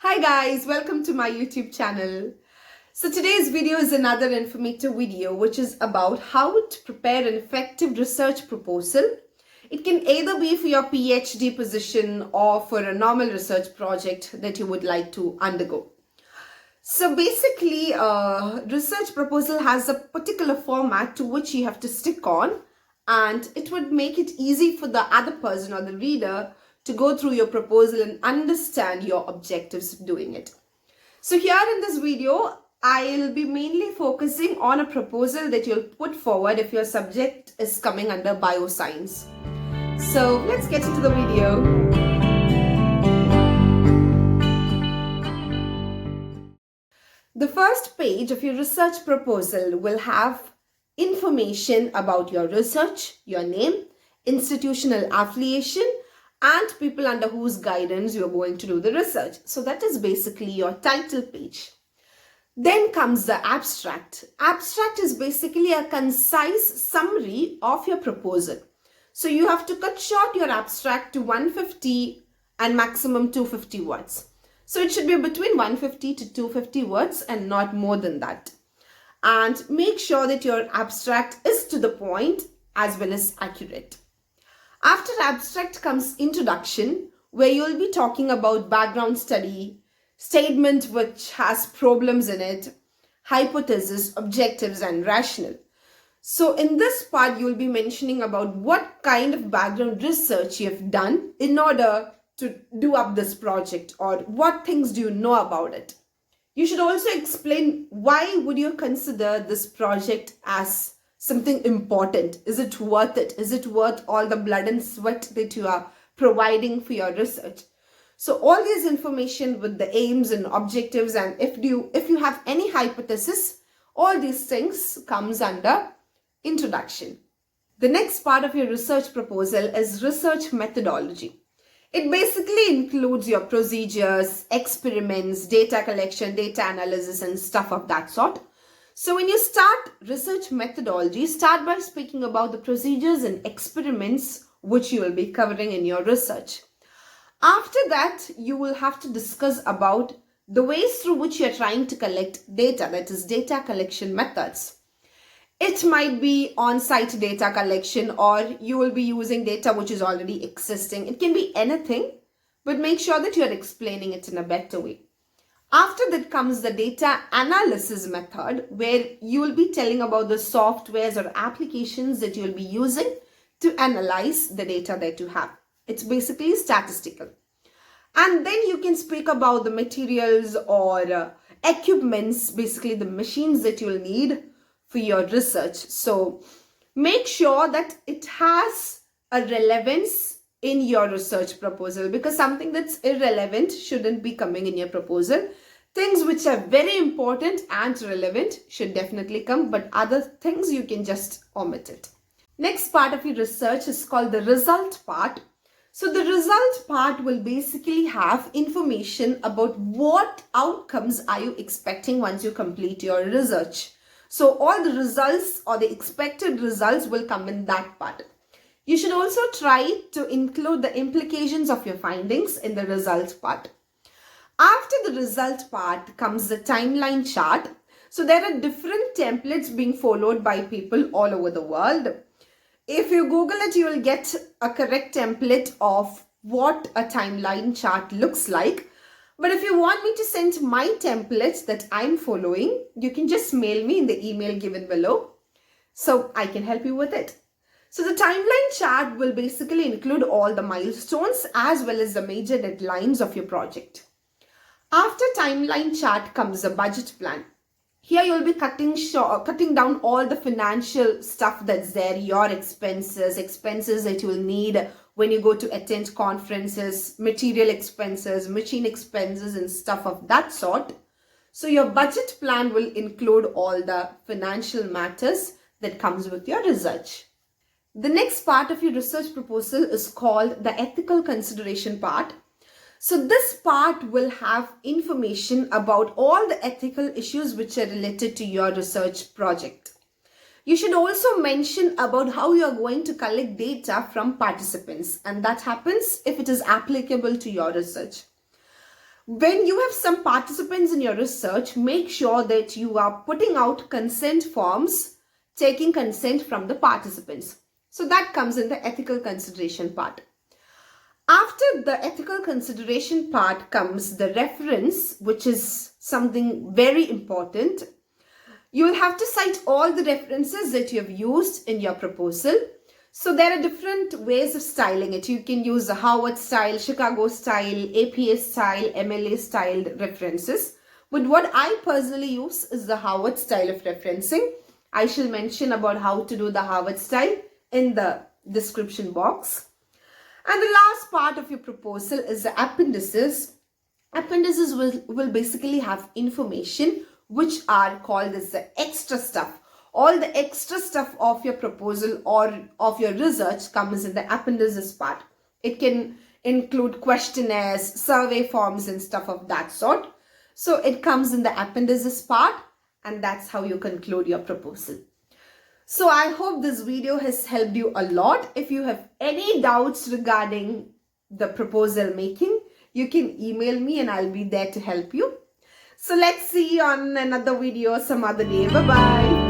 Hi guys, welcome to my YouTube channel. So today's video is another informative video which is about how to prepare an effective research proposal. It can either be for your PhD position or for a normal research project that you would like to undergo. So basically, research proposal has a particular format to which you have to stick on, and it would make it easy for the other person or the reader to go through your proposal and understand your objectives of doing it. So here in this video, I'll be mainly focusing on a proposal that you'll put forward if your subject is coming under bioscience. So let's get into the video. The first page of your research proposal will have information about your research, your name, institutional affiliation, and people under whose guidance you're going to do the research. So that is basically your title page. Then comes the abstract. Abstract is basically a concise summary of your proposal. So you have to cut short your abstract to 150 and maximum 250 words. So it should be between 150 to 250 words and not more than that. And make sure that your abstract is to the point as well as accurate. After abstract comes introduction, where you'll be talking about background study, statement which has problems in it, hypothesis, objectives, and rationale. So in this part, you'll be mentioning about what kind of background research you have done in order to do up this project, or what things do you know about it. You should also explain why would you consider this project as something important. Is it worth it? Is it worth all the blood and sweat that you are providing for your research? So all this information with the aims and objectives, and if you have any hypothesis, all these things comes under introduction. The next part of your research proposal is research methodology. It basically includes your procedures, experiments, data collection, data analysis, and stuff of that sort. So when you start research methodology, start by speaking about the procedures and experiments which you will be covering in your research. After that, you will have to discuss about the ways through which you are trying to collect data, that is data collection methods. It might be on-site data collection, or you will be using data which is already existing. It can be anything, but make sure that you are explaining it in a better way. After that comes the data analysis method, where you will be telling about the softwares or applications that you will be using to analyze the data that you have. It's basically statistical. And then you can speak about the materials or equipments, basically the machines that you will need for your research. So make sure that it has a relevance in your research proposal, because something that's irrelevant shouldn't be coming in your proposal. Things which are very important and relevant should definitely come, but other things you can just omit it. Next part of your research is called the result part. So the result part will basically have information about what outcomes are you expecting once you complete your research. So all the results or the expected results will come in that part. You should also try to include the implications of your findings in the result part. After the result part comes the timeline chart. So there are different templates being followed by people all over the world. If you Google it, you will get a correct template of what a timeline chart looks like. But if you want me to send my templates that I'm following, you can just mail me in the email given below, so I can help you with it. So the timeline chart will basically include all the milestones as well as the major deadlines of your project. After timeline chart comes a budget plan. Here you'll be cutting down all the financial stuff that's there, your expenses that you will need when you go to attend conferences, material expenses, machine expenses, and stuff of that sort. So your budget plan will include all the financial matters that comes with your research. The next part of your research proposal is called the ethical consideration part. So this part will have information about all the ethical issues which are related to your research project. You should also mention about how you are going to collect data from participants, and that happens if it is applicable to your research. When you have some participants in your research, make sure that you are putting out consent forms, taking consent from the participants. So that comes in the ethical consideration part. After the ethical consideration part comes the reference, which is something very important. You will have to cite all the references that you have used in your proposal. So there are different ways of styling it. You can use the Harvard style, Chicago style, APA style, MLA styled references. But what I personally use is the Harvard style of referencing. I shall mention about how to do the Harvard style in the description box. And the last part of your proposal is the appendices. Appendices will basically have information which are called as the extra stuff. All the extra stuff of your proposal or of your research comes in the appendices part. It can include questionnaires, survey forms and stuff of that sort. So it comes in the appendices part, and that's how you conclude your proposal. So I hope this video has helped you a lot. If you have any doubts regarding the proposal making, you can email me and I'll be there to help you. So let's see you on another video some other day. Bye-bye.